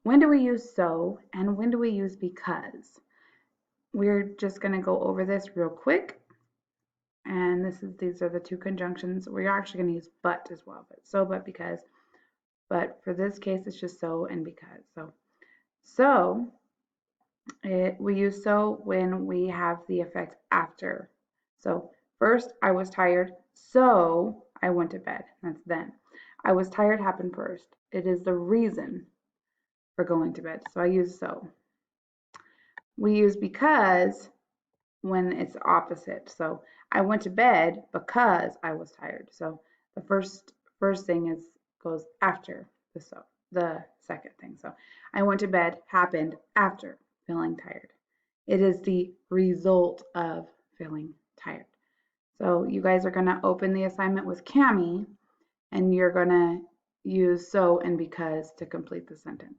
when do we use so and when do we use because? We're just going to go over this real quick. And these are the two conjunctions. We're actually going to use but as well, but so, but, because. But for this case, it's just so and because. So we use so when we have the effect after. So first, I was tired, so I went to bed. That's then. I was tired happened first. It is the reason for going to bed. So I use so. We use because when it's opposite. So I went to bed because I was tired. So the first thing goes after the second thing. So I went to bed happened after feeling tired. It is the result of feeling tired. So you guys are going to open the assignment with Cami and you're going to use so and because to complete the sentence.